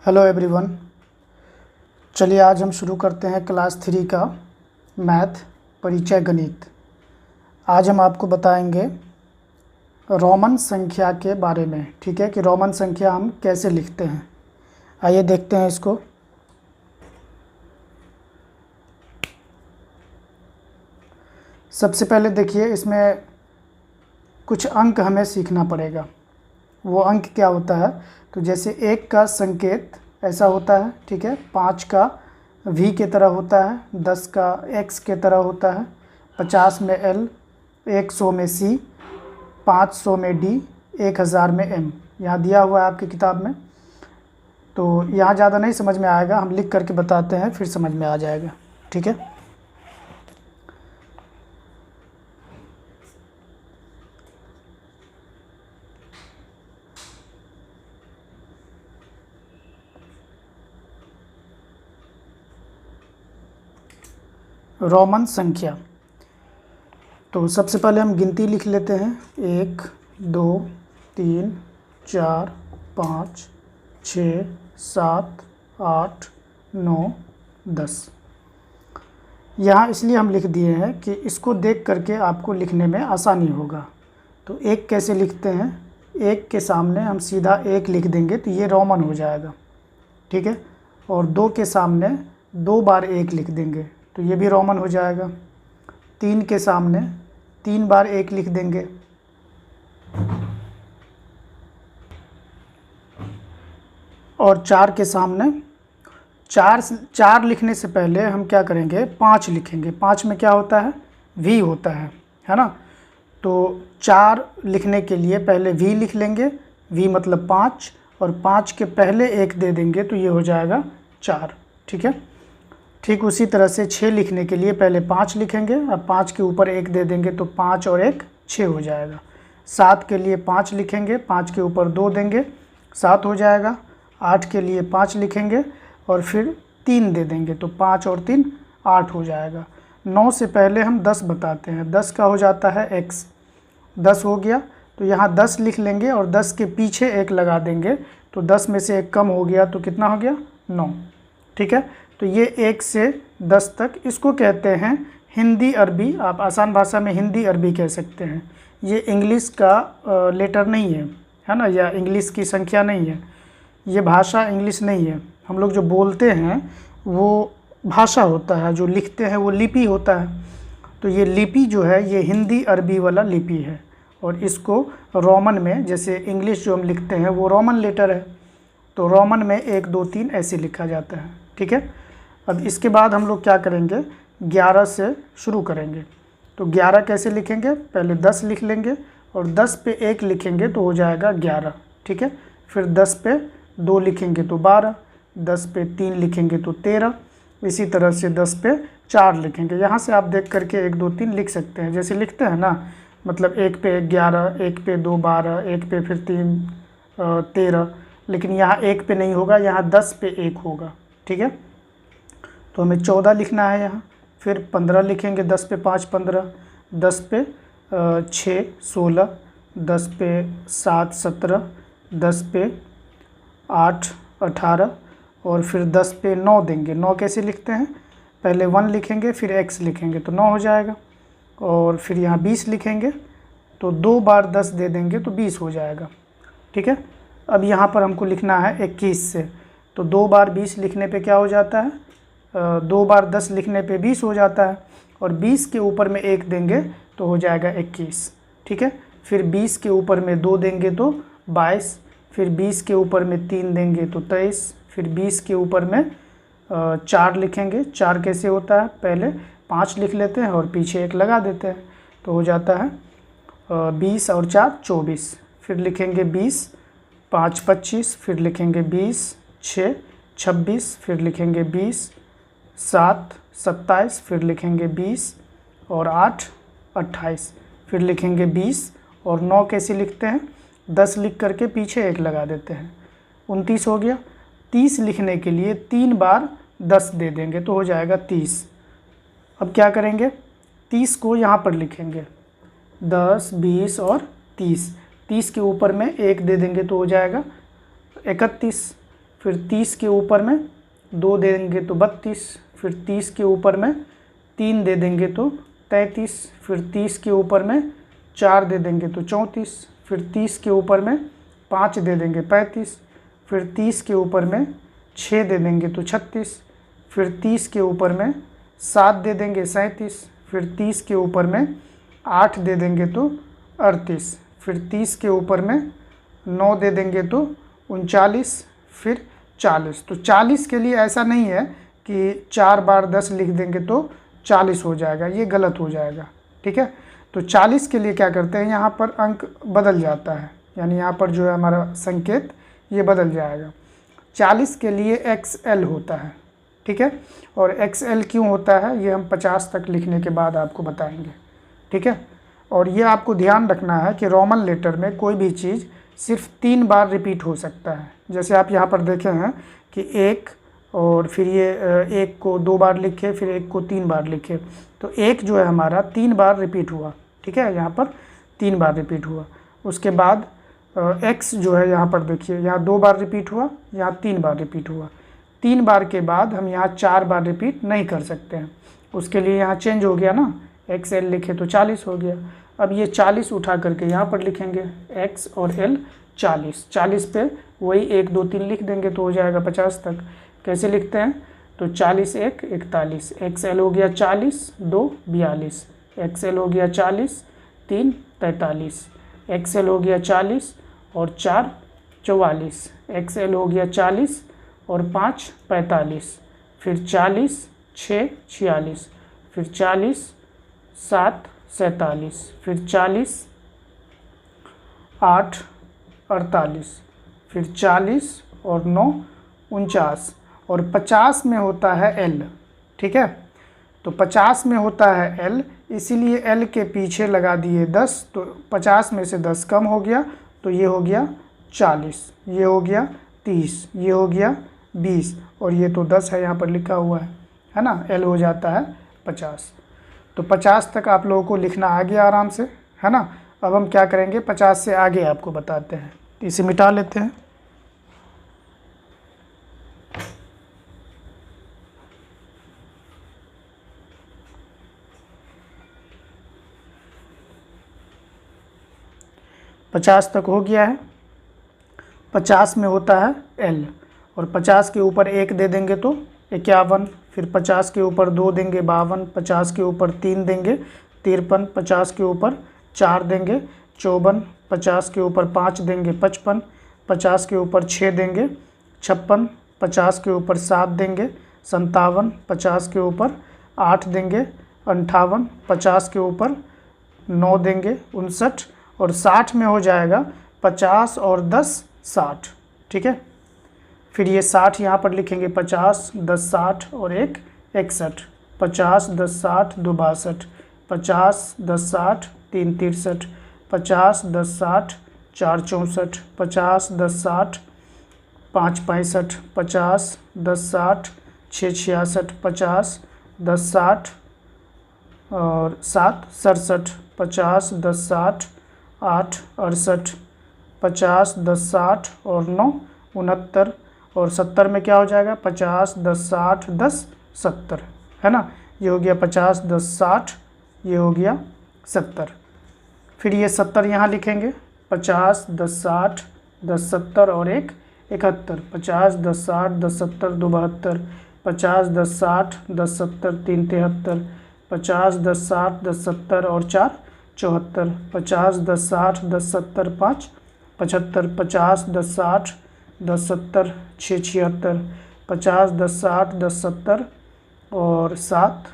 Hello everyone. चलिए आज हम शुरू करते हैं क्लास 3 का मैथ परिचय गणित। आज हम आपको बताएंगे रोमन संख्या के बारे में। ठीक है कि रोमन संख्या हम कैसे लिखते हैं। आइए देखते हैं इसको। सबसे पहले देखिए, इसमें कुछ अंक हमें सीखना पड़ेगा। वो अंक क्या होता है, तो जैसे 1 का संकेत ऐसा होता है, ठीक है। 5 का V के तरह होता है, 10 का X के तरह होता है, 50 में L, 100 में C, 500 में D, 1000 में M। यहाँ दिया हुआ है आपकी किताब में। तो यहाँ ज़्यादा नहीं समझ में आएगा, हम लिख करके बताते हैं, फिर समझ में आ जाएगा। ठीक है। रोमन संख्या, तो सबसे पहले हम गिनती लिख लेते हैं। 1 2 3 4 5 6 7 8 9 10। यहाँ इसलिए हम लिख दिए हैं कि इसको देख करके आपको लिखने में आसानी होगा। तो 1 कैसे लिखते हैं, 1 के सामने हम सीधा 1 लिख देंगे तो ये रोमन हो जाएगा। ठीक है। और 2 के सामने 2 बार 1 लिख देंगे तो ये भी रोमन हो जाएगा। 3 के सामने 3 बार 1 लिख देंगे। और 4 के सामने 4 लिखने से पहले हम क्या करेंगे, 5 लिखेंगे। 5 में क्या होता है, V होता है ना। तो 4 लिखने के लिए पहले V लिख लेंगे, V मतलब 5, और 5 के पहले 1 दे देंगे तो ये हो जाएगा 4। ठीक है। ठीक उसी तरह से 6 लिखने के लिए पहले 5 लिखेंगे, अब 5 के ऊपर 1 दे देंगे तो 5 और 1 6 हो जाएगा। 7 के लिए 5 लिखेंगे, 5 के ऊपर 2 देंगे, 7 हो जाएगा। 8 के लिए 5 लिखेंगे और फिर 3 दे देंगे तो 5 और 3 8 हो जाएगा। 9 से पहले हम 10 बताते हैं, 10 का हो जाता है x। 10 हो गया तो यहाँ 10 लिख लेंगे और 10 के पीछे 1 लगा देंगे तो 10 में से 1 कम हो गया तो कितना हो गया, 9। ठीक है। तो ये 1 से 10 तक, इसको कहते हैं हिंदी अरबी। आप आसान भाषा में हिंदी अरबी कह सकते हैं। ये इंग्लिश का लेटर नहीं है ना, या इंग्लिश की संख्या नहीं है। ये भाषा इंग्लिश नहीं है। हम लोग जो बोलते हैं वो भाषा होता है, जो लिखते हैं वो लिपि होता है। तो ये लिपि जो है ये हिंदी अरबी वाला लिपि है। और इसको रोमन में, जैसे इंग्लिश जो हम लिखते हैं वो रोमन लेटर है, तो रोमन में 1 2 3 ऐसे लिखा जाता है। ठीक है। अब इसके बाद हम लोग क्या करेंगे, 11 से शुरू करेंगे। तो 11 कैसे लिखेंगे, पहले 10 लिख लेंगे और 10 पे 1 लिखेंगे तो हो जाएगा 11। ठीक है। फिर 10 पे 2 लिखेंगे तो 12, 10 पे 3 लिखेंगे तो 13, इसी तरह से 10 पे 4 लिखेंगे। यहाँ से आप देख करके 1 2 3 लिख सकते हैं, जैसे लिखते हैं ना, मतलब 1 पे 11, 1 पे 2 12, 1 पे फिर 3 13। लेकिन यहाँ 1 पे नहीं होगा, यहाँ 10 पे 1 होगा। ठीक है। तो हमें 14 लिखना है यहाँ। फिर 15 लिखेंगे, 10 पे 5 15, 10 पे 6 16, 10 पे 7 17, 10 पे 8 18, और फिर 10 पे 9 देंगे। 9 कैसे लिखते हैं, पहले 1 लिखेंगे फिर x लिखेंगे तो 9 हो जाएगा। और फिर यहाँ 20 लिखेंगे तो 2 बार 10 दे देंगे तो 20 हो जाएगा। ठीक है। अब यहाँ पर हमको लिखना है 21 से, तो 2 बार 20 लिखने पे क्या हो जाता है, 2 बार 10 लिखने पे 20 हो जाता है। और 20 के ऊपर में 1 देंगे तो हो जाएगा 21। ठीक है। फिर 20 के ऊपर में 2 देंगे तो 22, फिर 20 के ऊपर में 3 देंगे तो 23, फिर 20 के ऊपर में 4 लिखेंगे। 4 कैसे होता है, पहले 5 लिख लेते हैं और पीछे 1 लगा देते हैं तो हो जाता है 20 और 4 24। फिर लिखेंगे 20, 5 25, फिर लिखेंगे 20, 6 26, फिर लिखेंगे 20, 7 27, फिर लिखेंगे 20, और 8 28, फिर लिखेंगे 20। और 9 कैसे लिखते हैं, 10 लिख करके पीछे 1 लगा देते हैं, 29 हो गया। 30 लिखने के लिए 3 बार 10 दे देंगे तो हो जाएगा 30। अब क्या करेंगे, 30 को यहाँ पर लिखेंगे, 10 20 और 30। 30 के ऊपर में 1 दे देंगे तो हो जाएगा 31। फिर 30 के ऊपर में 2 दे देंगे तो 32, फिर 30 के ऊपर में 3 दे देंगे तो 33, फिर 30 के ऊपर में 4 दे देंगे तो 34, फिर 30 के ऊपर में 5 दे देंगे 35, फिर 30 के ऊपर में 6 दे देंगे तो 36, फिर 30 के ऊपर में 7 दे देंगे 37, फिर 30 के ऊपर में 8 दे देंगे तो 38, फिर 30 के ऊपर में 9 दे देंगे तो 39, फिर 40। तो 40 के लिए ऐसा नहीं है कि 4 बार 10 लिख देंगे तो 40 हो जाएगा, ये गलत हो जाएगा। ठीक है, तो 40 के लिए क्या करते हैं, यहाँ पर अंक बदल जाता है, यानी यहाँ पर जो है हमारा संकेत ये बदल जाएगा। 40 के लिए XL होता है। ठीक है, और XL क्यों होता है ये हम 50 तक लिखने के बाद आपको बताएंगे। ठीक है, और ये आपको ध्यान रखना है कि रोमन लेटर में कोई भी चीज़ सिर्फ 3 बार रिपीट हो सकता है। जैसे आप यहाँ पर देखे हैं कि 1 और फिर ये 1 को 2 बार लिखे, फिर 1 को 3 बार लिखे, तो 1 जो है हमारा 3 बार रिपीट हुआ। ठीक है, यहाँ पर 3 बार रिपीट हुआ। उसके बाद X जो है यहाँ पर देखिए, यहाँ 2 बार रिपीट हुआ, यहाँ 3 बार रिपीट हुआ। 3 बार के बाद हम यहाँ 4 बार रिपीट नहीं कर सकते हैं, उसके लिए यहाँ चेंज हो गया ना, XL लिखे तो 40 हो गया। अब ये 40 उठा करके यहाँ पर लिखेंगे, X और L 40, 40 पे वही 1 2 3 लिख देंगे तो हो जाएगा 50 तक। कैसे लिखते हैं, तो 40 1 41, XL हो गया 40 2 42, XL हो गया 40 3 43, XL हो गया 40 और 4 44, XL हो गया 40 और 5 45, फिर 40 6 46, फिर 40 7 47, फिर 40 8 48, फिर 40 और 9 49, और 50 में होता है L। ठीक है, तो 50 में होता है L, इसीलिए L के पीछे लगा दिए 10, तो 50 में से 10 कम हो गया तो ये हो गया 40, ये हो गया 30, ये हो गया 20, और ये तो 10 है यहाँ पर लिखा हुआ है ना, L हो जाता है 50। तो 50 तक आप लोगों को लिखना आ गया आराम से, है ना। अब हम क्या करेंगे, 50 से आगे आपको बताते हैं। इसे मिटा लेते हैं। पचास तक हो गया है। 50 में होता है L, और 50 के ऊपर 1 दे देंगे तो 51, फिर 50 के ऊपर 2 देंगे 52, 50 के ऊपर 3 देंगे 53, 50 के ऊपर 4 देंगे 54, 50 के ऊपर 5 देंगे 55, 50 के ऊपर 6 देंगे 56, 50 के ऊपर 7 देंगे 57, 50 के ऊपर 8 देंगे 58, 50 के ऊपर 9 देंगे 59, और 60 में हो जाएगा 50 और 10 60। ठीक है, फिर ये 60 यहाँ पर लिखेंगे, 50 10 60 और 1 61, 50 10 60 2 62, 50 10 60 3 63, 50 10 60 4 64, 50 10 60 5 65, 50 10 60 6 66, 50 10 60 और 7 67, 50 10 60 8 68, 50 10 60 और 9 69, और 70 में क्या हो जाएगा, 50 10 60 10 70, है ना। ये हो गया 50 10 60, ये हो गया 70। फिर ये 70 यहाँ लिखेंगे, 50 10 60 10 70 और 1 71, 50 10 60 10 70 2 72, 50 10 60 10 70 3 73, 50 10 60 10 70 और 4 74, 50 10 60 10 70 5 75, 50 10 60 10 70 6 76, 50 10 60 10 70 और 7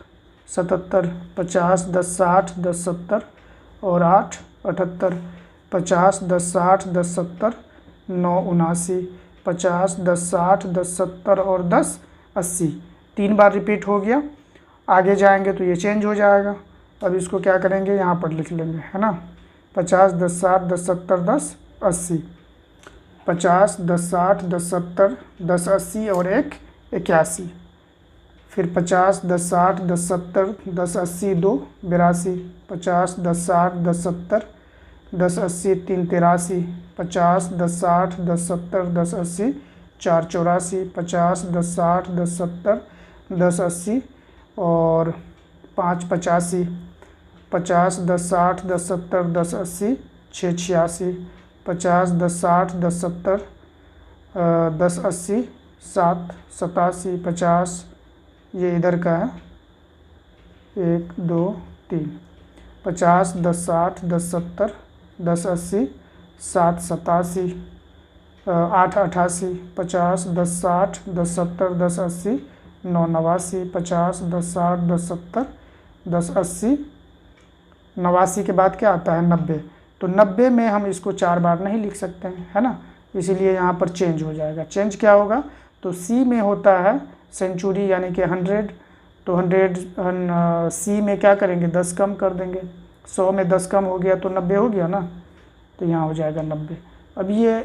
77, 50 10 60 10 70 और 8 78, 50 10 60 10 70 9 79, 50 10 60 10 70 और 10 80। 3 बार रिपीट हो गया। आगे जाएंगे तो ये चेंज हो जाएगा। अब इसको क्या करेंगे, यहाँ पर लिख लेंगे, है ना। 50 10 60 10 70 10 80, 50 10 60 10 70 10 80 और 1 81, फिर 50 10 60 10 70 10 80 2 82, 50 10 60 10 70 10 80 3 83, 50 10 60 10 70 10 80 4 84, 50, 10 60, 10 70, 10 80 और 5 85, 50, 10 60, 10 70, 10 80, 6 86, 50, 10 60, 10 70, 10 80, 7 87, 50, ये इधर का है 1 2 3, 50, 10 60, 10 70, 10 80, 7 87, 8 88, 50, 10 60, 10 70, 10 80, 9 89, 50, 10 60, 10 70, 10 80, 89 के बाद क्या आता है 90। तो 90 में हम इसको 4 बार नहीं लिख सकते हैं, है ना, इसीलिए यहाँ पर चेंज हो जाएगा। चेंज क्या होगा, तो सी में होता है सेंचुरी यानी कि 100, तो 100 सी में क्या करेंगे 10 कम कर देंगे, 100 में 10 कम हो गया तो 90 हो गया ना, तो यहाँ हो जाएगा 90। अब ये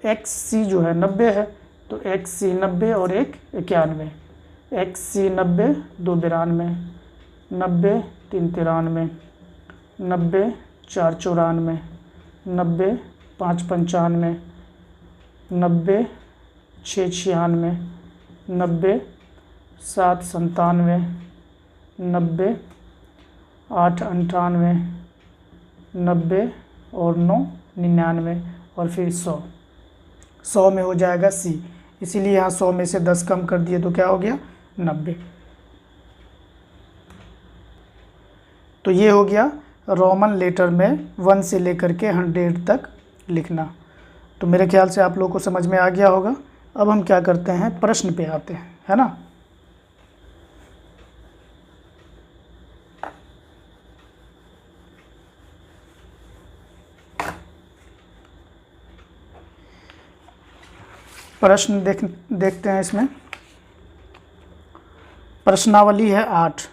एक्स सी जो है 90 है, तो एक्स सी 90 और 1 91, एक्स सी 90 2 92, 90 3 93, 90 4 94, 90 5 95, 90 6 96, 90 7 97, 90 8 98, 90 और 9 99 और फिर 100 में हो जाएगा सी, इसीलिए यहाँ 100 में से 10 कम कर दिए तो क्या हो गया 90। तो ये हो गया रोमन लेटर में 1 से लेकर के 100 तक लिखना। तो मेरे ख्याल से आप लोगों को समझ में आ गया होगा। अब हम क्या करते हैं, प्रश्न पे आते हैं, है ना। प्रश्न देखते हैं। इसमें प्रश्नावली है 8।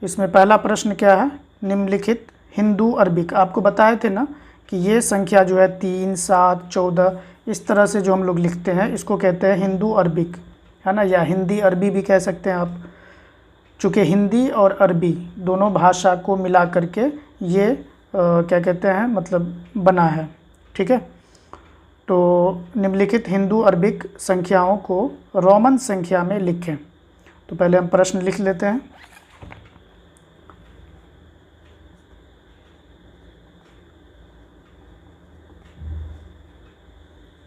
इसमें पहला प्रश्न क्या है, निम्नलिखित हिंदू अरबिक, आपको बताए थे ना कि ये संख्या जो है 3 7 14 इस तरह से जो हम लोग लिखते हैं इसको कहते हैं हिंदू अरबिक, है ना, या हिंदी अरबी भी कह सकते हैं आप। चूँकि हिंदी और अरबी दोनों भाषा को मिला करके ये क्या कहते हैं मतलब बना है, ठीक है। तो निम्नलिखित हिंदू अरबिक संख्याओं को रोमन संख्या में लिखें। तो पहले हम प्रश्न लिख लेते हैं।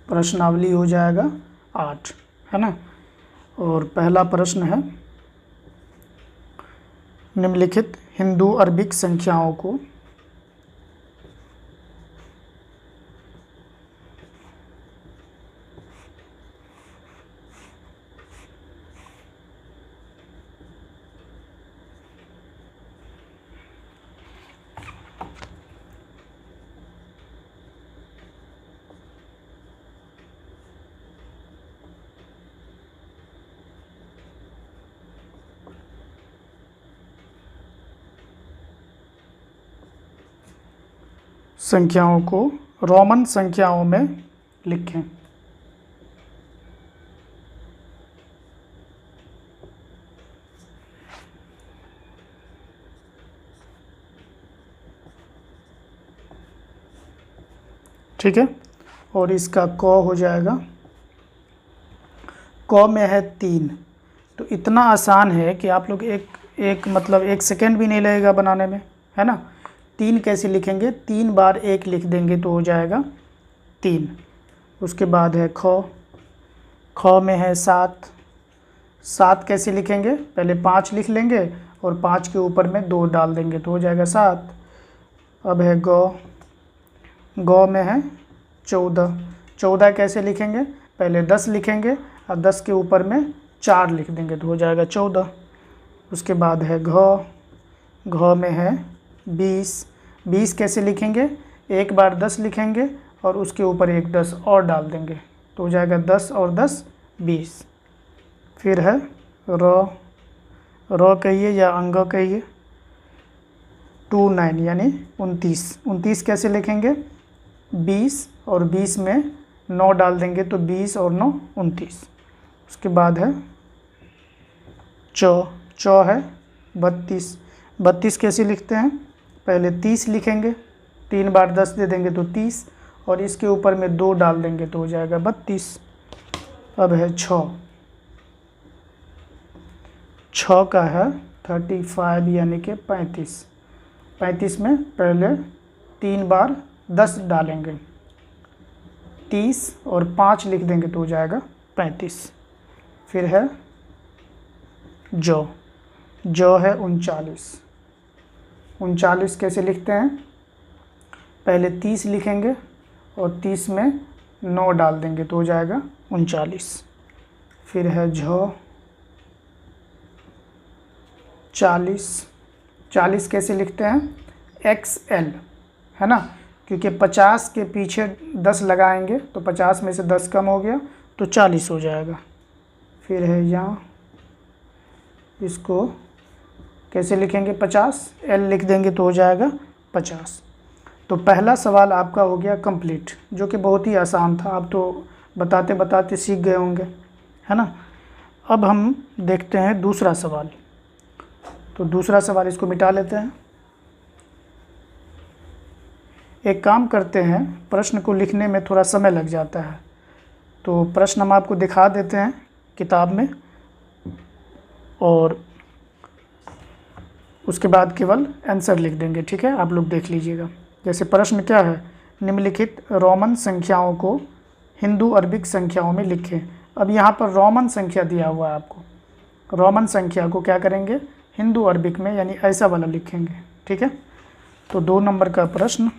प्रश्नावली हो जाएगा 8, है ना। और पहला प्रश्न है, निम्नलिखित हिंदू अरबिक संख्याओं को रोमन संख्याओं में लिखें। ठीक है। और इसका क हो जाएगा, क में है 3। तो इतना आसान है कि आप लोग एक मतलब 1 सेकेंड भी नहीं लगेगा बनाने में, है ना। 3 कैसे लिखेंगे, 3 बार 1 लिख देंगे तो हो जाएगा 3। उसके बाद है ख, ख में है 7। 7 कैसे लिखेंगे, पहले 5 लिख लेंगे और 5 के ऊपर में 2 डाल देंगे तो हो जाएगा 7। अब है ग, ग में है 14। 14 कैसे लिखेंगे, पहले 10 लिखेंगे और 10 के ऊपर में 4 लिख देंगे तो हो जाएगा 14। उसके बाद है घ, घ में है 20। 20 कैसे लिखेंगे, एक बार 10 लिखेंगे और उसके ऊपर एक 10 और डाल देंगे तो हो जाएगा 10 और 10 20। फिर है र, र कहिए या अंग कहिए, 29 यानी 29। 29 कैसे लिखेंगे, 20 और 20 में 9 डाल देंगे तो 20 और 9 29। उसके बाद है चौ, चौ है 32। 32 कैसे लिखते हैं, पहले 30 लिखेंगे, 3 बार 10 दे देंगे तो 30 और इसके ऊपर में 2 डाल देंगे तो हो जाएगा 32। अब है 6, 6 का है 35 यानी कि 35, 35 में पहले 3 बार 10 डालेंगे, 30 और 5 लिख देंगे तो हो जाएगा 35। फिर है जौ, जौ है 39, 39 कैसे लिखते हैं, पहले 30 लिखेंगे और 30 में 9 डाल देंगे तो हो जाएगा 39। फिर है झ, 40, 40 कैसे लिखते हैं, XL है ना, क्योंकि 50 के पीछे 10 लगाएंगे तो 50 में से 10 कम हो गया तो 40 हो जाएगा। फिर है यहाँ, इसको कैसे लिखेंगे, 50, L लिख देंगे तो हो जाएगा 50। तो पहला सवाल आपका हो गया कंप्लीट, जो कि बहुत ही आसान था, आप तो बताते बताते सीख गए होंगे, है ना। अब हम देखते हैं दूसरा सवाल। तो दूसरा सवाल, इसको मिटा लेते हैं। एक काम करते हैं, प्रश्न को लिखने में थोड़ा समय लग जाता है, तो प्रश्न हम आपको दिखा देते हैं किताब में, और उसके बाद केवल आंसर लिख देंगे, ठीक है। आप लोग देख लीजिएगा। जैसे प्रश्न क्या है, निम्नलिखित रोमन संख्याओं को हिंदू अरबिक संख्याओं में लिखें। अब यहाँ पर रोमन संख्या दिया हुआ है आपको, रोमन संख्या को क्या करेंगे, हिंदू अरबिक में यानी ऐसा वाला लिखेंगे, ठीक है। तो 2 नंबर का प्रश्न,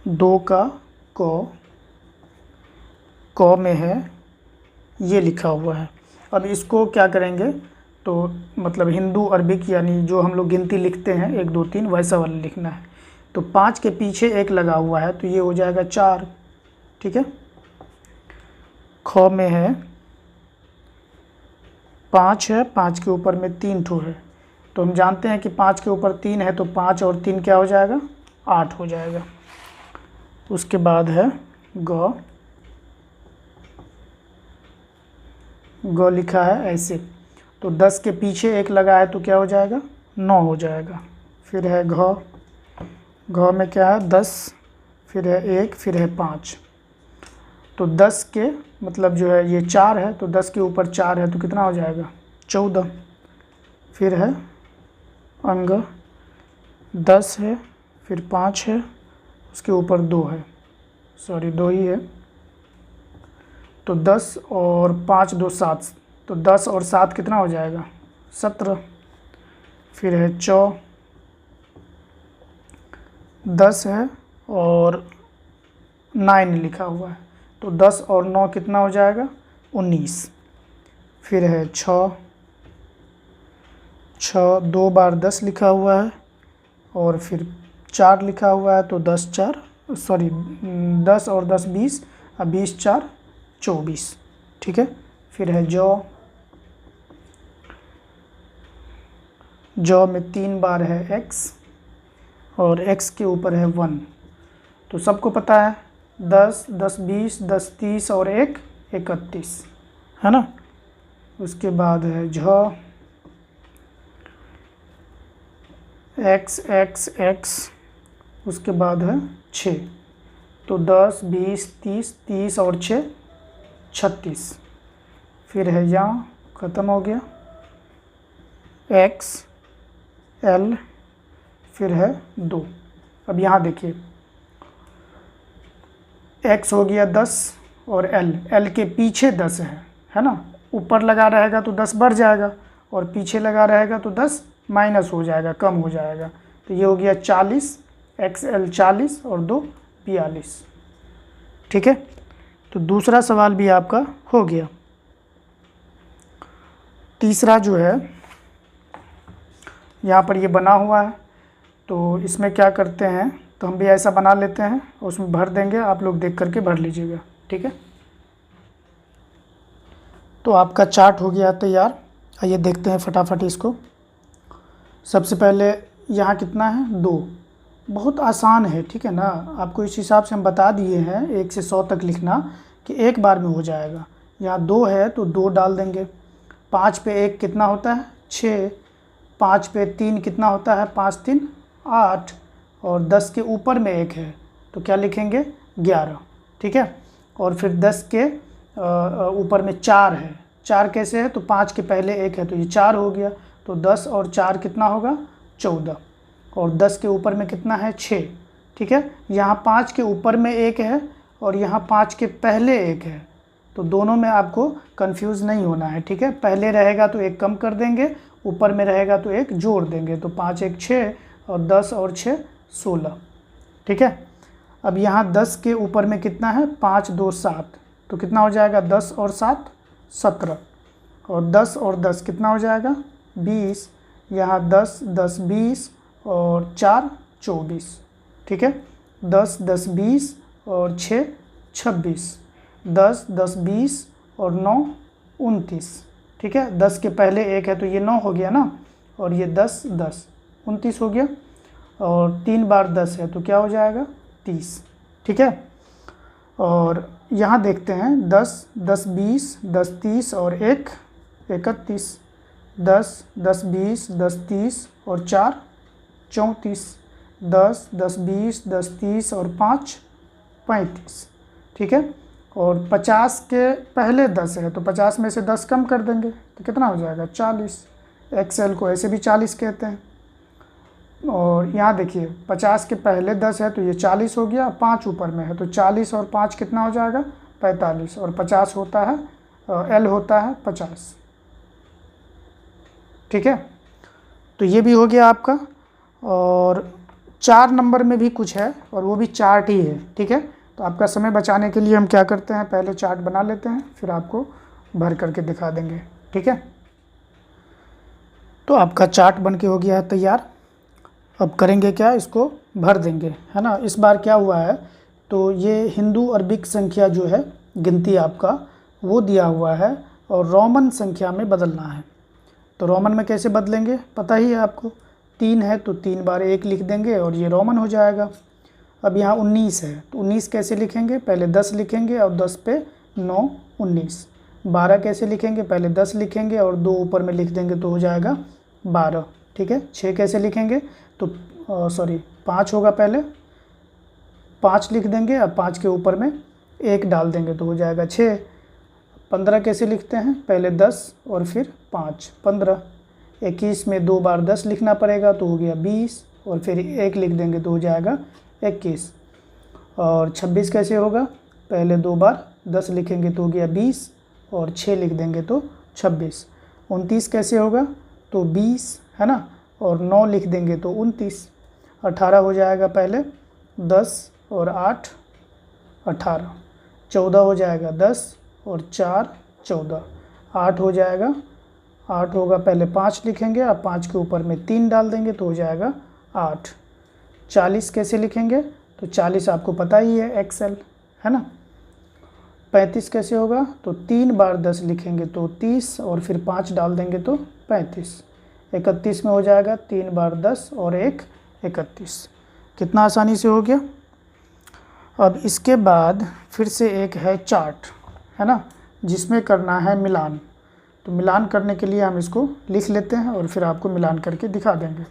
2 का क में है ये लिखा हुआ है। अब इसको क्या करेंगे, तो मतलब हिंदू अरबिक यानी जो हम लोग गिनती लिखते हैं 1 2 3 वैसा वाला लिखना है। तो 5 के पीछे 1 लगा हुआ है तो ये हो जाएगा 4, ठीक है। ख में है 5 है, 5 के ऊपर में 3 ठो है, तो हम जानते हैं कि 5 के ऊपर 3 है तो 5 और 3 क्या हो जाएगा, 8 हो जाएगा। उसके बाद है ग लिखा है ऐसे, तो 10 के पीछे 1 लगा है तो क्या हो जाएगा, 9 हो जाएगा। फिर है घ में क्या है 10, फिर है 1, फिर है 5, तो 10 के मतलब जो है ये 4 है, तो 10 के ऊपर 4 है तो कितना हो जाएगा, 14। फिर है अंग, 10 है, फिर 5 है, उसके ऊपर 2 है, सॉरी 2 ही है, तो 10 और 5 2 7, तो 10 और 7 कितना हो जाएगा, 17। फिर है 10 है और 9 लिखा हुआ है, तो 10 और 9 कितना हो जाएगा, 19। फिर है 6, 2 बार 10 लिखा हुआ है, और फिर 4 लिखा हुआ है, तो 10 और 10 20, और 20 4 24, ठीक है। फिर है जौ में 3 बार है x, और x के ऊपर है 1, तो सबको पता है 10 10 20 10 30 और 1 31, है ना। उसके बाद है x, उसके बाद है 6, तो 10 20 30 और 6 36। फिर है यहाँ ख़त्म हो गया x l, फिर है 2। अब यहाँ देखिए x हो गया 10 और l के पीछे 10 है ना, ऊपर लगा रहेगा तो 10 बढ़ जाएगा और पीछे लगा रहेगा तो 10 माइनस हो जाएगा, कम हो जाएगा, तो ये हो गया 40, XL 40 और 2 42, ठीक है। तो दूसरा सवाल भी आपका हो गया। तीसरा जो है यहाँ पर ये बना हुआ है, तो इसमें क्या करते हैं, तो हम भी ऐसा बना लेते हैं और उसमें भर देंगे, आप लोग देख करके भर लीजिएगा, ठीक है। तो आपका चार्ट हो गया तैयार। आइए देखते हैं फटाफट इसको। सबसे पहले यहाँ कितना है, 2, बहुत आसान है, ठीक है ना। आपको इस हिसाब से हम बता दिए हैं 1 से 100 तक लिखना कि एक बार में हो जाएगा। यहाँ 2 है तो 2 डाल देंगे, 5 पे 1 कितना होता है, 6, 5 पे 3 कितना होता है, 5 3 8, और 10 के ऊपर में 1 है तो क्या लिखेंगे, 11, ठीक है। और फिर 10 के ऊपर में 4 है, 4 कैसे है, तो 5 के पहले 1 है तो ये 4 हो गया, तो 10 और 4 कितना होगा, 14। और 10 के ऊपर में कितना है, 6, ठीक है। यहाँ 5 के ऊपर में 1 है और यहाँ 5 के पहले 1 है, तो दोनों में आपको कंफ्यूज नहीं होना है, ठीक है। पहले रहेगा तो 1 कम कर देंगे, ऊपर में रहेगा तो 1 जोड़ देंगे, तो 5 1 6 और 10 और 6 16, ठीक है। अब यहाँ 10 के ऊपर में कितना है, 5 2 7, तो कितना हो जाएगा, 10 और 7 17, और 10 और 10 कितना हो जाएगा, 20। यहाँ 10 10 20 और 4 24, ठीक है। 10 10 20 और 6 26, 10 10 20 और 9 29, ठीक है। 10 के पहले 1 है तो ये 9 हो गया ना, और ये 10 10 29 हो गया, और 3 बार 10 है तो क्या हो जाएगा, 30, ठीक है। और यहाँ देखते हैं 10 10 20 10 30 और 1 31, 10 10 20 10 30 और 4 34, 10 10 20 10 30 और 5 35, ठीक है। और 50 के पहले 10 है तो 50 में से 10 कम कर देंगे तो कितना हो जाएगा, 40। एक्सेल को ऐसे भी 40 कहते हैं। और यहाँ देखिए 50 के पहले 10 है तो ये 40 हो गया, 5 ऊपर में है तो 40 और 5 कितना हो जाएगा, 45, और 50 होता है, एल होता है 50, ठीक है। तो ये भी हो गया आपका। और 4 नंबर में भी कुछ है और वो भी चार्ट ही है, ठीक है। तो आपका समय बचाने के लिए हम क्या करते हैं, पहले चार्ट बना लेते हैं, फिर आपको भर करके दिखा देंगे, ठीक है। तो आपका चार्ट बन के हो गया है तैयार। अब करेंगे क्या, इसको भर देंगे, है ना। इस बार क्या हुआ है, तो ये हिंदू अरबिक संख्या जो है गिनती आपका वो दिया हुआ है और रोमन संख्या में बदलना है। तो रोमन में कैसे बदलेंगे पता ही है आपको, 3 है तो 3 बार 1 लिख देंगे और ये रोमन हो जाएगा। अब यहाँ 19 है तो 19 कैसे लिखेंगे, पहले 10 लिखेंगे और 10 पे 9 19। 12 कैसे लिखेंगे, पहले 10 लिखेंगे और 2 ऊपर में लिख देंगे तो हो जाएगा 12, ठीक है। 6 कैसे लिखेंगे, तो 5 होगा, पहले 5 लिख देंगे, अब 5 के ऊपर में 1 डाल देंगे तो हो जाएगा 6। 15 कैसे लिखते हैं, पहले 10 और फिर 5 15। 21 में 2 बार 10 लिखना पड़ेगा तो हो गया 20, और फिर 1 लिख देंगे तो हो जाएगा 21। और 26 कैसे होगा, पहले 2 बार 10 लिखेंगे तो हो गया 20 और 6 लिख देंगे तो 26। 29 कैसे होगा, तो 20 है ना, और 9 लिख देंगे तो 29। 18 हो जाएगा, पहले 10 और 8 18। 14 हो जाएगा 10 और 4 14। 8 हो जाएगा, 8 होगा, पहले 5 लिखेंगे, अब 5 के ऊपर में 3 डाल देंगे तो हो जाएगा 8। 40 कैसे लिखेंगे, तो 40 आपको पता ही है, एक्सेल, है ना। 35 कैसे होगा, तो 3 बार 10 लिखेंगे तो 30 और फिर 5 डाल देंगे तो 35। 31 में हो जाएगा, 3 बार 10 और 1 31। कितना आसानी से हो गया। अब इसके बाद फिर से एक है चार्ट, है ना, जिसमें करना है मिलान। तो मिलान करने के लिए हम इसको लिख लेते हैं और फिर आपको मिलान करके दिखा देंगे।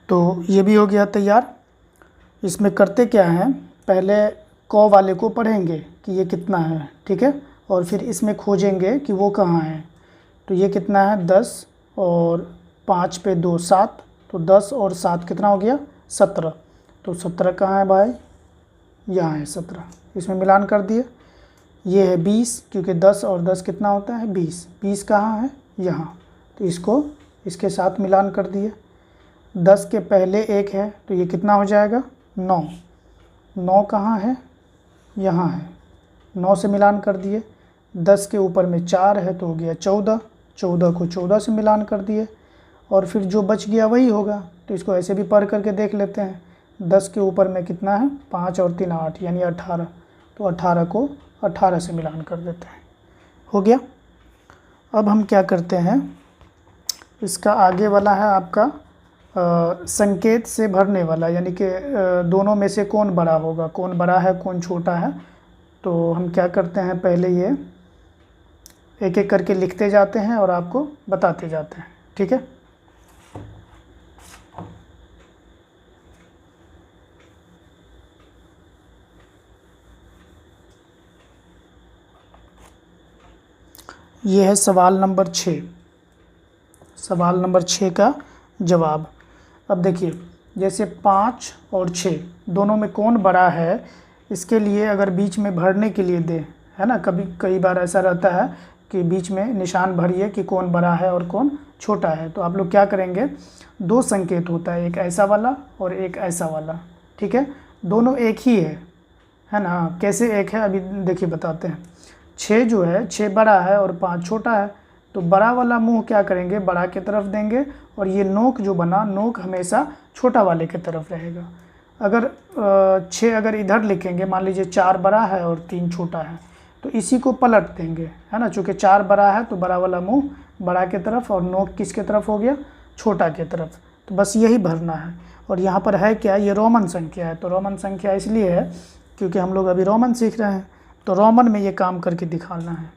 तो ये भी हो गया तैयार। इसमें करते क्या है, पहले क वाले को पढ़ेंगे कि ये कितना है, ठीक है, और फिर इसमें खोजेंगे कि वो कहाँ है। तो ये कितना है, 10 और 5 पे 2 7, तो 10 और 7 कितना हो गया, 17। तो 17 कहाँ है भाई, यहाँ है 17, इसमें मिलान कर दिए। ये है 20, क्योंकि 10 और 10 कितना होता है, 20। 20 कहाँ है, यहाँ, तो इसको इसके साथ मिलान कर दिए। 10 के पहले 1 है तो ये कितना हो जाएगा, 9। 9 कहाँ है, यहाँ है, 9 से मिलान कर दिए। 10 के ऊपर में 4 है तो हो गया 14। 14 को 14 से मिलान कर दिए, और फिर जो बच गया वही होगा। तो इसको ऐसे भी पढ़ करके देख लेते हैं। 10 के ऊपर में कितना है, 5 और 3 8, यानी 18। तो 18 को 18 से मिलान कर देते हैं, हो गया। अब हम क्या करते हैं, इसका आगे वाला है आपका संकेत से भरने वाला, यानी कि दोनों में से कौन बड़ा होगा, कौन बड़ा है कौन छोटा है। तो हम क्या करते हैं, पहले ये एक एक करके लिखते जाते हैं और आपको बताते जाते हैं, ठीक है। ये है सवाल नंबर 6, सवाल नंबर 6 का जवाब। अब देखिए, जैसे 5 और 6 दोनों में कौन बड़ा है, इसके लिए अगर बीच में भरने के लिए दे, है ना, कई बार ऐसा रहता है कि बीच में निशान भरिए कि कौन बड़ा है और कौन छोटा है। तो आप लोग क्या करेंगे, 2 संकेत होता है, एक ऐसा वाला और एक ऐसा वाला, ठीक है। दोनों एक ही है ना। कैसे एक है अभी देखिए बताते हैं। 6 जो है, 6 बड़ा है और 5 छोटा है, तो बड़ा वाला मुंह क्या करेंगे, बड़ा की तरफ देंगे, और ये नोक जो बना, नोक हमेशा छोटा वाले की तरफ रहेगा। अगर 6 अगर इधर लिखेंगे, मान लीजिए 4 बड़ा है और 3 छोटा है, तो इसी को पलट देंगे, है ना। चूँकि 4 बड़ा है तो बड़ा वाला मुंह बड़ा की तरफ और नोक किसके तरफ हो गया, छोटा की तरफ। तो बस यही भरना है। और यहाँ पर है क्या, ये रोमन संख्या है, तो रोमन संख्या इसलिए है क्योंकि हम लोग अभी रोमन सीख रहे हैं, तो रोमन में ये काम करके दिखाना है।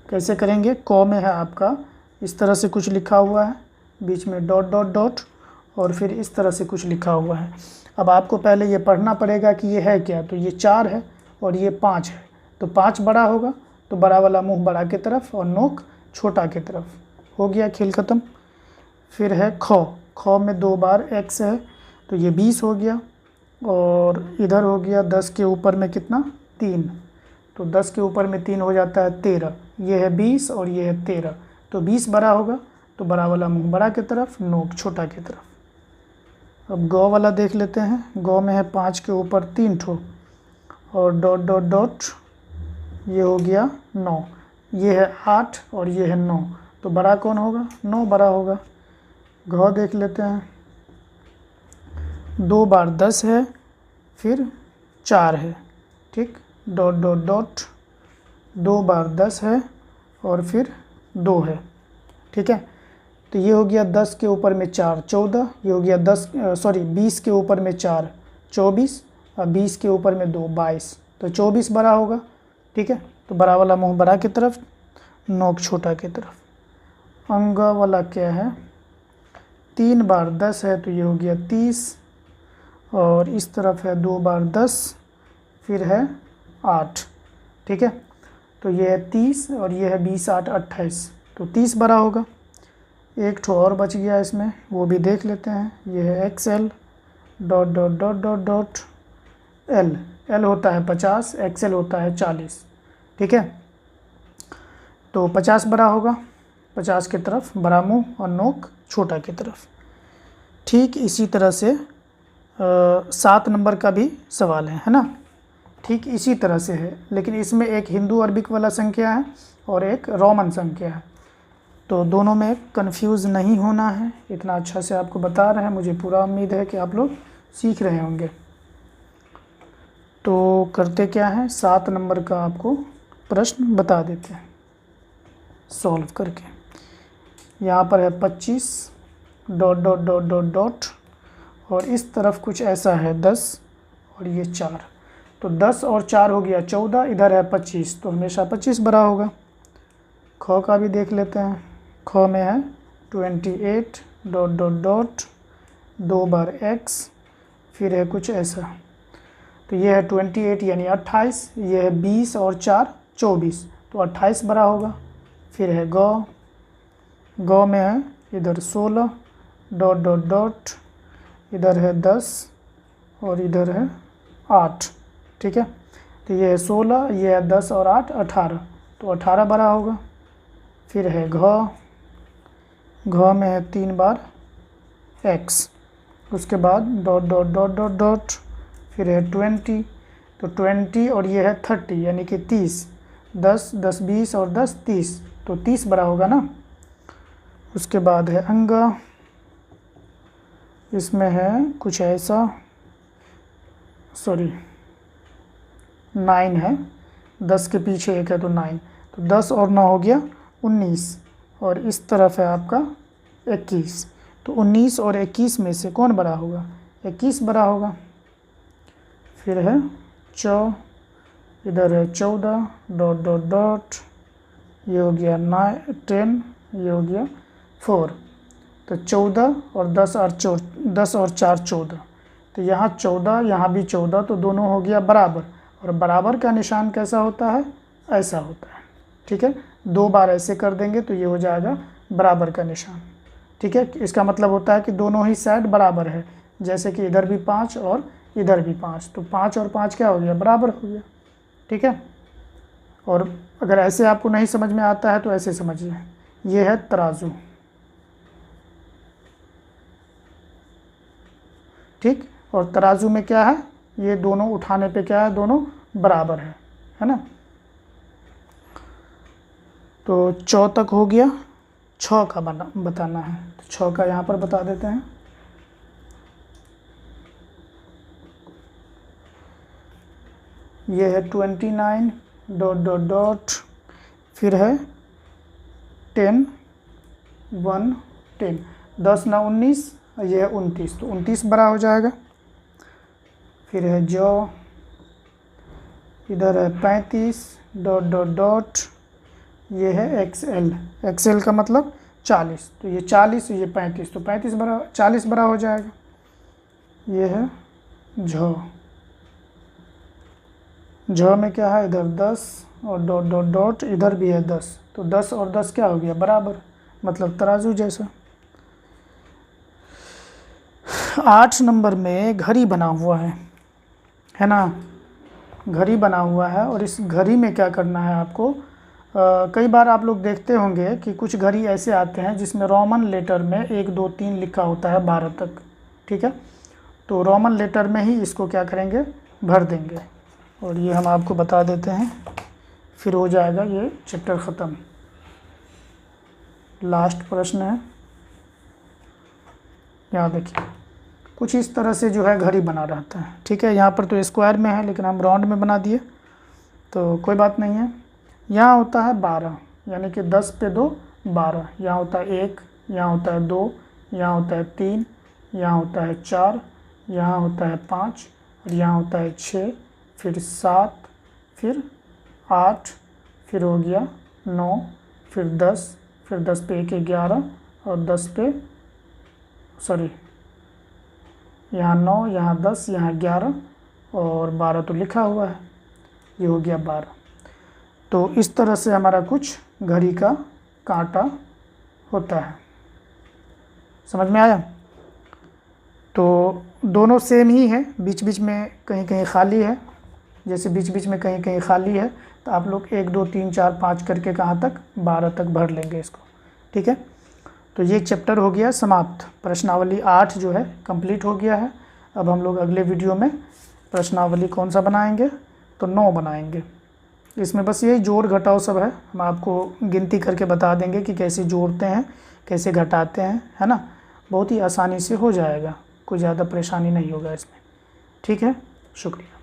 कैसे करेंगे, क में है आपका इस तरह से कुछ लिखा हुआ है, बीच में डॉट डॉट डॉट, और फिर इस तरह से कुछ लिखा हुआ है। अब आपको पहले ये पढ़ना पड़ेगा कि ये है क्या, तो ये 4 है और ये 5 है, तो 5 बड़ा होगा तो बड़ा वाला मुंह बड़ा की तरफ और नोक छोटा की तरफ। हो गया, खेल ख़त्म। फिर है ख, ख में 2 बार x है, तो ये 20 हो गया, और इधर हो गया 10 के ऊपर में कितना, 3, तो 10 के ऊपर में 3 हो जाता है 13। ये है 20 और ये है 13, तो 20 बड़ा होगा तो बड़ा वाला मुंह बड़ा की तरफ, नोक छोटा की तरफ। अब गौ वाला देख लेते हैं। गौ में है 5 के ऊपर 3 ठो और डॉट डॉट डॉट, ये हो गया 9, ये है 8 और ये है 9, तो बड़ा कौन होगा, 9 बड़ा होगा। घ देख लेते हैं, 2 बार 10 है, फिर 4 है, ठीक, डॉट डॉट डॉट, 2 बार 10 है और फिर 2 है, ठीक है। तो ये हो गया 10 के ऊपर में 4 14, ये हो गया 20 के ऊपर में 4 24, और 20 के ऊपर में 2 22, तो 24 बड़ा होगा, ठीक है। तो बड़ा वाला मुंह बड़ा की तरफ, नोक छोटा की तरफ। अंग वाला क्या है, 3 बार 10 है, तो ये हो गया 30, और इस तरफ है 2 बार 10, फिर है 8, ठीक है। तो ये है 30 और ये है 20 8 28, तो 30 बड़ा होगा। एक ठो और बच गया इसमें, वो भी देख लेते हैं। ये है XL dot dot dot dot dot L, L होता है 50, XL होता है 40, ठीक है। तो 50 बड़ा होगा, 50 की तरफ बड़ा मुंह और नोक छोटा की तरफ। ठीक इसी तरह से 7 नंबर का भी सवाल है ना। ठीक इसी तरह से है, लेकिन इसमें एक हिंदू अरबिक वाला संख्या है और एक रोमन संख्या है, तो दोनों में कंफ्यूज नहीं होना है। इतना अच्छा से आपको बता रहे हैं, मुझे पूरा उम्मीद है कि आप लोग सीख रहे होंगे। तो करते क्या है, 7 नंबर का आपको प्रश्न बता देते हैं सॉल्व करके। यहाँ पर है 25 dot dot dot dot dot, और इस तरफ कुछ ऐसा है 10 और ये 4, तो 10 और 4 हो गया 14, इधर है 25, तो हमेशा 25 बड़ा होगा। ख का भी देख लेते हैं। ख में है 28 डॉट डॉट डॉट, 2 बार x, फिर है कुछ ऐसा, तो ये है 28 यानी 28, ये है 20 और 4 24, तो 28 बड़ा होगा। फिर है ग, ग में है इधर 16 डॉट डॉट डॉट, इधर है 10 और इधर है 8, ठीक है। तो ये है 16, ये है 10 और 8 18, तो 18 बड़ा होगा। फिर है घ, घ में है 3 बार x, उसके बाद dot dot dot dot dot, फिर है 20, तो 20 और ये है 30 यानी कि 30, 10 10 20 और 10 30, तो 30 बड़ा होगा ना। उसके बाद है अंग, इसमें है कुछ ऐसा, सॉरी 9 है, 10 के पीछे एक है तो 9, तो 10 और 9 हो गया 19, और इस तरफ है आपका 21, तो 19 और 21 में से कौन बड़ा होगा, 21 बड़ा होगा। फिर है इधर है 14 डॉट डॉट डॉट, ये हो गया 10, ये हो गया 4, तो 14 और 10 और 4 14, तो यहाँ 14 यहाँ भी 14, तो दोनों हो गया बराबर, और बराबर का निशान कैसा होता है, ऐसा होता है, ठीक है। 2 बार ऐसे कर देंगे तो ये हो जाएगा बराबर का निशान। ठीक है, इसका मतलब होता है कि दोनों ही साइड बराबर है, जैसे कि इधर भी 5 और इधर भी 5, तो 5 और 5 क्या हो गया, बराबर हो गया। ठीक है, और अगर ऐसे आपको नहीं समझ में आता है तो ऐसे समझिए, ये है तराजू। ठीक, और तराजू में क्या है, ये दोनों उठाने पे क्या है, दोनों बराबर है ना। तो 4 तक हो गया, 6 का बताना है, तो 6 का यहाँ पर बता देते हैं। ये है 29 डॉट डॉट डॉट, फिर है 10 1 10, 10 ना 19, ये है 29, तो 29 बड़ा हो जाएगा। फिर है जौ, इधर है 35 डॉट डॉट डॉट, ये है एक्सएल, एक्सएल का मतलब 40, तो ये 40, ये 35, तो 35 बड़ा 40 बड़ा हो जाएगा। ये है झ, झ में क्या है, इधर 10 और डॉट डॉट डॉट, इधर भी है 10, तो 10 और 10 क्या हो गया, बराबर, मतलब तराजू जैसा। 8 नंबर में घड़ी बना हुआ है ना, घड़ी बना हुआ है, और इस घड़ी में क्या करना है आपको, कई बार आप लोग देखते होंगे कि कुछ घड़ी ऐसे आते हैं जिसमें रोमन लेटर में 1 2 3 लिखा होता है 12 तक। ठीक है, तो रोमन लेटर में ही इसको क्या करेंगे, भर देंगे, और ये हम आपको बता देते हैं, फिर हो जाएगा ये चैप्टर ख़त्म। लास्ट प्रश्न है, यहाँ देखिए, कुछ इस तरह से जो है घड़ी बना रहता है। ठीक है, यहाँ पर तो स्क्वायर में है लेकिन हम राउंड में बना दिए, तो कोई बात नहीं है। यहाँ होता है 12, यानी कि 10 पे 2 12, यहाँ होता है 1, यहाँ होता है 2, यहाँ होता है 3, यहाँ होता है 4, यहाँ होता है 5, और यहाँ होता है 6, फिर 7, फिर 8, फिर हो गया 9, फिर 10, फिर 10 पे 1 11, और 10 पे सॉरी यहाँ 9, यहाँ 10, यहाँ 11, और 12 तो लिखा हुआ है, ये हो गया 12। तो इस तरह से हमारा कुछ घड़ी का कांटा होता है, समझ में आया। तो दोनों सेम ही है, बीच बीच में कहीं कहीं खाली है, जैसे बीच बीच में कहीं कहीं खाली है, तो आप लोग 1 2 3 4 5 करके कहाँ तक, 12 तक भर लेंगे इसको। ठीक है, तो ये चैप्टर हो गया समाप्त, प्रश्नावली 8 जो है कंप्लीट हो गया है। अब हम लोग अगले वीडियो में प्रश्नावली कौन सा बनाएंगे, तो 9 बनाएंगे। इसमें बस यही जोड़ घटाव सब है, हम आपको गिनती करके बता देंगे कि कैसे जोड़ते हैं, कैसे घटाते हैं, है ना। बहुत ही आसानी से हो जाएगा, कोई ज़्यादा परेशानी नहीं होगा इसमें। ठीक है, शुक्रिया।